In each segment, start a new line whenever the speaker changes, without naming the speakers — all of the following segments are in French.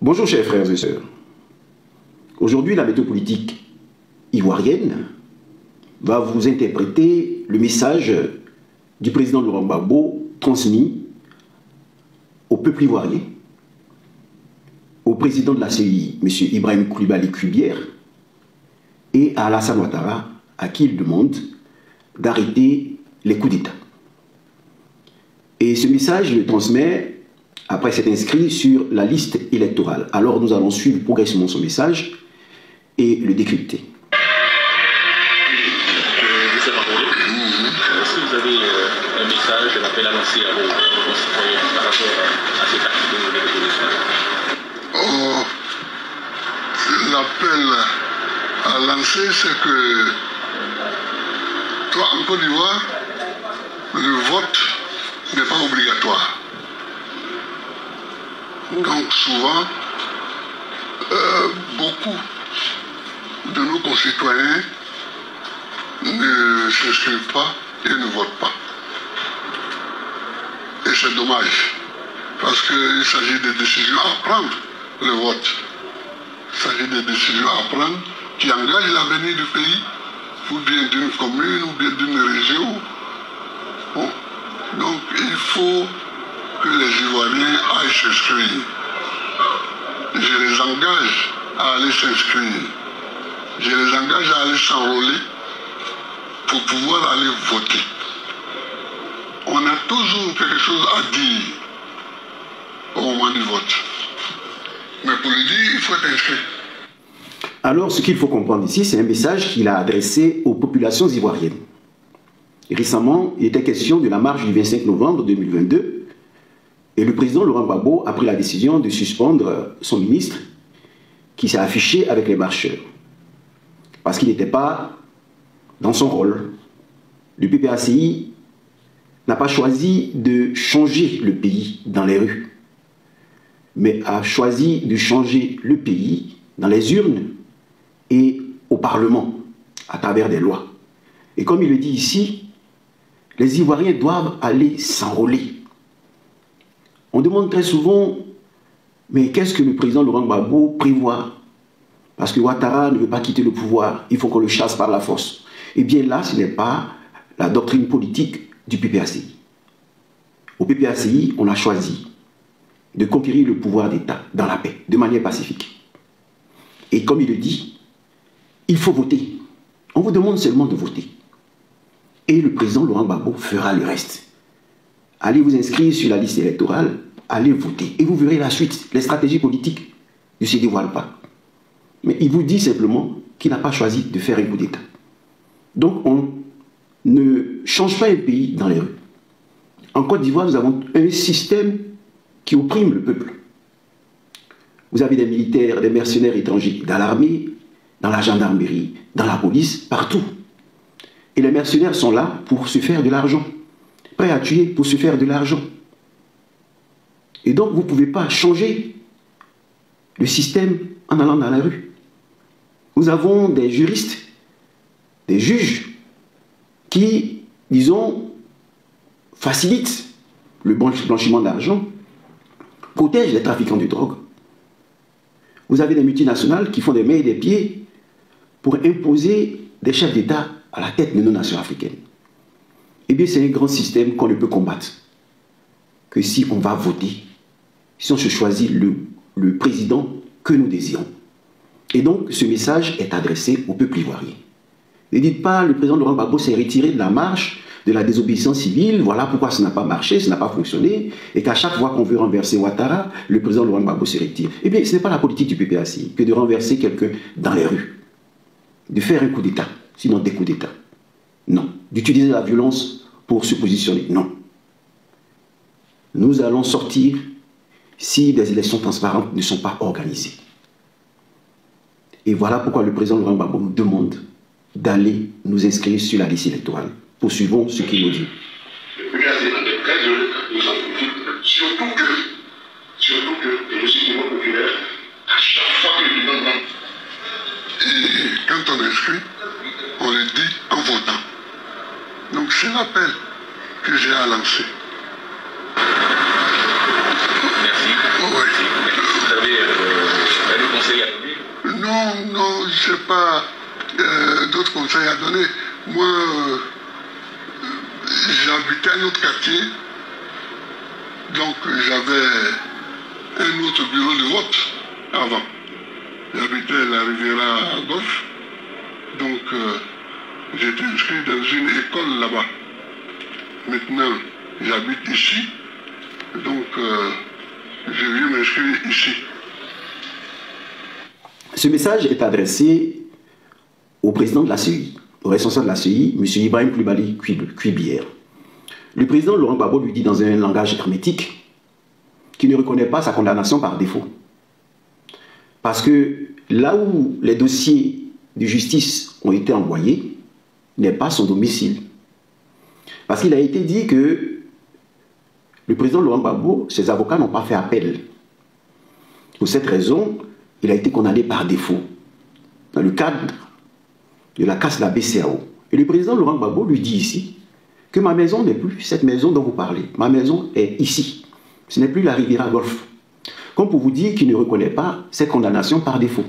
Bonjour chers frères et sœurs. Aujourd'hui, la méthode politique ivoirienne va vous interpréter le message du président Laurent Gbagbo transmis au peuple ivoirien, au président de la CEI, M. Ibrahim Coulibaly Kuibière, et à Alassane Ouattara, à qui il demande d'arrêter les coups d'État. Et ce message, il le transmet après s'être inscrit sur la liste électorale. Alors nous allons suivre progressivement son message et le décrypter.
Est-ce que vous avez un message, un appel à lancer à vos concitoyens par rapport à cet acte que vous venez de donner?
L'appel à lancer, c'est que toi, en Côte d'Ivoire, le vote n'est pas obligatoire. Donc souvent, beaucoup de nos concitoyens ne s'inscrivent pas et ne votent pas. Et c'est dommage, parce qu'il s'agit de décisions à prendre, le vote. Il s'agit de décisions à prendre qui engagent l'avenir du pays, ou bien d'une commune, ou bien d'une région. Bon. Donc il faut que les Ivoiriens aillent s'inscrire. Je les engage à aller s'inscrire. Je les engage à aller s'enrôler pour pouvoir aller voter. On a toujours quelque chose à dire au moment du vote. Mais pour le dire, il faut être inscrit.
Alors, ce qu'il faut comprendre ici, c'est un message qu'il a adressé aux populations ivoiriennes. Et récemment, il était question de la marche du 25 novembre 2022, et le président Laurent Gbagbo a pris la décision de suspendre son ministre qui s'est affiché avec les marcheurs, parce qu'il n'était pas dans son rôle. Le PPACI n'a pas choisi de changer le pays dans les rues, mais a choisi de changer le pays dans les urnes et au Parlement, à travers des lois. Et comme il le dit ici, les Ivoiriens doivent aller s'enrôler. On demande très souvent, mais qu'est-ce que le président Laurent Gbagbo prévoit? Parce que Ouattara ne veut pas quitter le pouvoir, il faut qu'on le chasse par la force. Eh bien là, ce n'est pas la doctrine politique du PPACI. Au PPACI, on a choisi de conquérir le pouvoir d'État dans la paix, de manière pacifique. Et comme il le dit, il faut voter. On vous demande seulement de voter. Et le président Laurent Gbagbo fera le reste. Allez vous inscrire sur la liste électorale, allez voter. Et vous verrez la suite. Les stratégies politiques ne se dévoilent pas. Mais il vous dit simplement qu'il n'a pas choisi de faire un coup d'État. Donc on ne change pas un pays dans les rues. En Côte d'Ivoire, nous avons un système qui opprime le peuple. Vous avez des militaires, des mercenaires étrangers dans l'armée, dans la gendarmerie, dans la police, partout. Et les mercenaires sont là pour se faire de l'argent, prêts à tuer pour se faire de l'argent. Et donc vous ne pouvez pas changer le système en allant dans la rue. Nous avons des juristes, des juges qui, disons, facilitent le blanchiment d'argent, protègent les trafiquants de drogue. Vous avez des multinationales qui font des mains et des pieds pour imposer des chefs d'État à la tête de nos nations africaines. Eh bien, c'est un grand système qu'on ne peut combattre que si on va voter, si on se choisit le président que nous désirons. Et donc, ce message est adressé au peuple ivoirien. Ne dites pas, le président Laurent Gbagbo s'est retiré de la marche, de la désobéissance civile, voilà pourquoi ça n'a pas marché, ça n'a pas fonctionné, et qu'à chaque fois qu'on veut renverser Ouattara, le président Laurent Gbagbo se retire. Eh bien, ce n'est pas la politique du PPACI que de renverser quelqu'un dans les rues, de faire un coup d'État, sinon des coups d'État. Non. D'utiliser la violence pour se positionner. Non. Nous allons sortir si des élections transparentes ne sont pas organisées. Et voilà pourquoi le président Laurent Gbagbo nous demande d'aller nous inscrire sur la liste électorale. Poursuivons ce qu'il nous dit.
Le PPACI est très heureux que nous en profitons, surtout que les musulmans populaires, à chaque fois que nous demandons, et quand on inscrit, on le dit en votant. Donc c'est l'appel que j'ai à lancer.
Merci.
Oui.
Vous avez
sais pas d'autres conseils à donner. Moi, j'habitais un autre quartier, donc j'avais un autre bureau de vote avant. J'habitais la Riviera Golf, donc j'étais inscrit dans une école là-bas. Maintenant, j'habite ici, donc je viens m'inscrire ici.
Ce message est adressé au président de la CEI, au responsable de la CEI, M. Ibrahim Coulibaly Cuibière. Le président Laurent Gbagbo lui dit dans un langage hermétique qu'il ne reconnaît pas sa condamnation par défaut. Parce que là où les dossiers de justice ont été envoyés n'est pas son domicile. Parce qu'il a été dit que le président Laurent Gbagbo, ses avocats n'ont pas fait appel. Pour cette raison, il a été condamné par défaut dans le cadre de la casse de la BCAO. Et le président Laurent Gbagbo lui dit ici que ma maison n'est plus cette maison dont vous parlez. Ma maison est ici. Ce n'est plus la Riviera Golf. Comme pour vous dire qu'il ne reconnaît pas cette condamnation par défaut.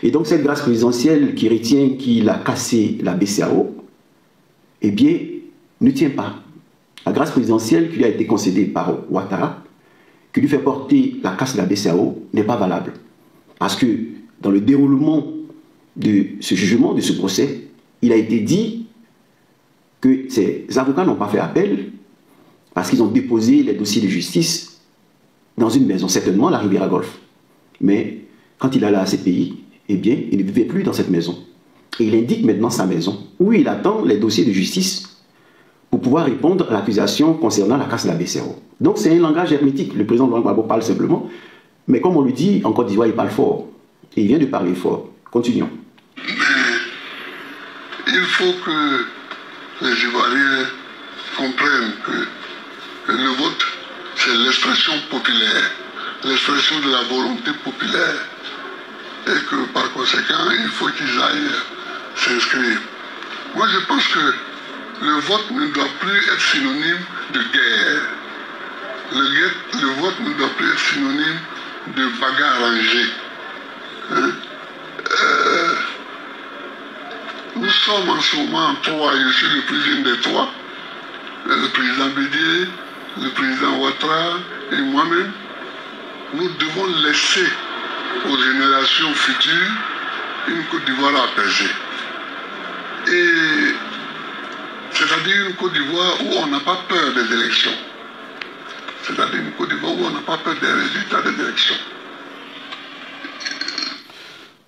Et donc cette grâce présidentielle qui retient qu'il a cassé la BCAO, eh bien, ne tient pas. La grâce présidentielle qui lui a été concédée par Ouattara, qui lui fait porter la casse de la BCAO, n'est pas valable. Parce que dans le déroulement de ce jugement, de ce procès, il a été dit que ses avocats n'ont pas fait appel parce qu'ils ont déposé les dossiers de justice dans une maison, certainement la Riviera Golf. Mais quand il allait à ces pays, eh bien, il ne vivait plus dans cette maison. Et il indique maintenant sa maison, où il attend les dossiers de justice pour pouvoir répondre à l'accusation concernant la casse de la BCAO. Donc c'est un langage hermétique. Le président Laurent Gbagbo parle simplement, mais comme on lui dit, en Côte d'Ivoire, il parle fort. Et il vient de parler fort. Continuons.
Mais il faut que les Ivoiriens comprennent que le vote, c'est l'expression populaire, l'expression de la volonté populaire. Et que par conséquent, il faut qu'ils aillent s'inscrire. Moi, je pense que le vote ne doit plus être synonyme de guerre. Le vote ne doit plus être synonyme de bagarre rangée. Hein? Nous sommes en ce moment trois, je suis le plus jeune des trois, le président Bédié, le président Ouattara et moi-même. Nous devons laisser aux générations futures une Côte d'Ivoire apaisée. Et c'est-à-dire une Côte d'Ivoire où on n'a pas peur des élections. C'est-à-dire une Côte d'Ivoire où on n'a pas peur des résultats des élections.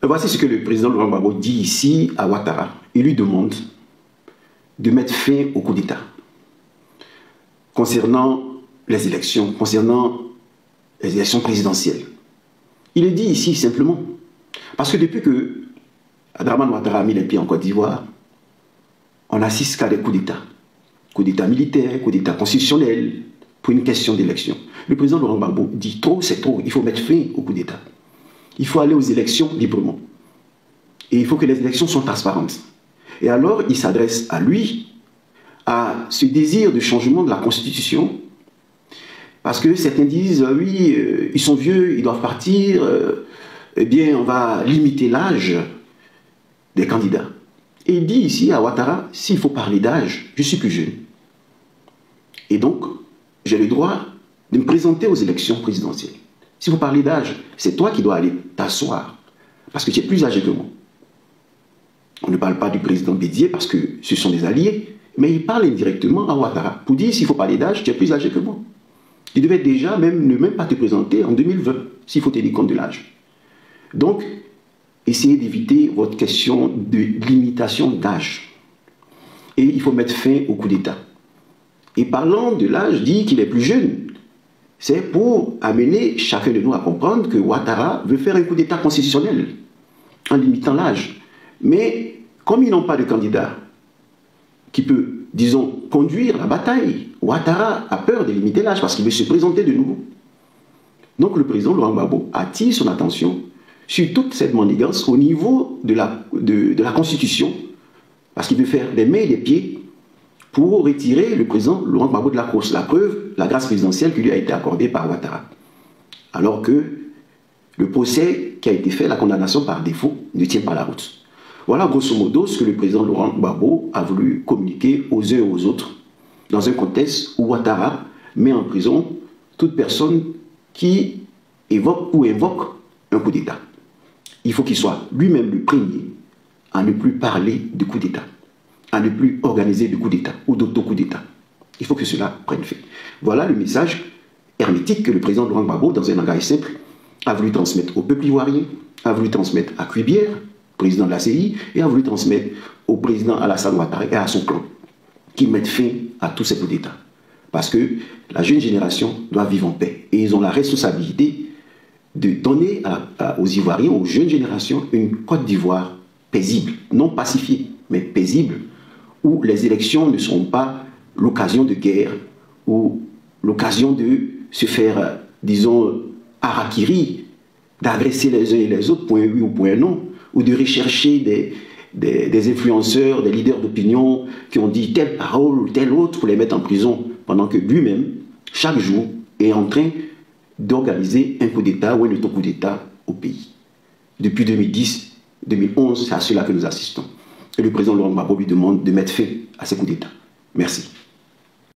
Voici ce que le président Laurent Gbagbo dit ici à Ouattara. Il lui demande de mettre fin au coup d'État concernant les élections, présidentielles. Il le dit ici simplement. Parce que depuis que Dramane Ouattara a mis les pieds en Côte d'Ivoire, on assiste qu'à des coups d'État. Coup d'État militaire, coup d'État constitutionnel, pour une question d'élection. Le président Laurent Gbagbo dit trop, c'est trop, il faut mettre fin au coup d'État. Il faut aller aux élections librement. Et il faut que les élections soient transparentes. Et alors, il s'adresse à lui, à ce désir de changement de la Constitution, parce que certains disent, oui, ils sont vieux, ils doivent partir, eh bien, on va limiter l'âge des candidats. Et il dit ici à Ouattara, s'il faut parler d'âge, je suis plus jeune. Et donc, j'ai le droit de me présenter aux élections présidentielles. Si vous parlez d'âge, c'est toi qui dois aller t'asseoir, parce que tu es plus âgé que moi. On ne parle pas du président Bédié, parce que ce sont des alliés, mais il parle indirectement à Ouattara, pour dire, s'il faut parler d'âge, tu es plus âgé que moi. Tu devais déjà ne même pas te présenter en 2020, s'il faut tenir compte de l'âge. Donc, essayez d'éviter votre question de limitation d'âge. Et il faut mettre fin au coup d'État. Et parlant de l'âge, dit qu'il est plus jeune. C'est pour amener chacun de nous à comprendre que Ouattara veut faire un coup d'État constitutionnel en limitant l'âge. Mais comme ils n'ont pas de candidat qui peut, disons, conduire la bataille, Ouattara a peur de limiter l'âge parce qu'il veut se présenter de nouveau. Donc le président Laurent Gbagbo attire son attention sur toute cette manigance au niveau de la Constitution, parce qu'il veut faire des mains et des pieds pour retirer le président Laurent Gbagbo de la course. La preuve, la grâce présidentielle qui lui a été accordée par Ouattara. Alors que Le procès qui a été fait, la condamnation par défaut, ne tient pas la route. Voilà grosso modo ce que le président Laurent Gbagbo a voulu communiquer aux uns et aux autres dans un contexte où Ouattara met en prison toute personne qui évoque ou invoque un coup d'État. Il faut qu'il soit lui-même le premier à ne plus parler de coup d'État, à ne plus organiser de coup d'État ou d'auto-coup d'État. Il faut que cela prenne fait. Voilà le message hermétique que le président Laurent Gbagbo, dans un langage simple, a voulu transmettre au peuple ivoirien, a voulu transmettre à Cuibière, président de la CI, et a voulu transmettre au président Alassane Ouattara et à son clan, qui mettent fin à tous ces coups d'État. Parce que la jeune génération doit vivre en paix. Et ils ont la responsabilité de donner aux Ivoiriens, aux jeunes générations, une Côte d'Ivoire paisible, non pacifiée, mais paisible, où les élections ne seront pas l'occasion de guerre, ou l'occasion de se faire, disons, harakiri, d'agresser les uns et les autres, point oui ou point non, ou de rechercher des influenceurs, des leaders d'opinion qui ont dit telle parole ou telle autre pour les mettre en prison, pendant que lui-même, chaque jour, est en train d'organiser un coup d'État ou un autre coup d'État au pays. Depuis 2010, 2011, c'est à cela que nous assistons. Et le président Laurent Gbagbo lui demande de mettre fin à ces coups d'État. Merci.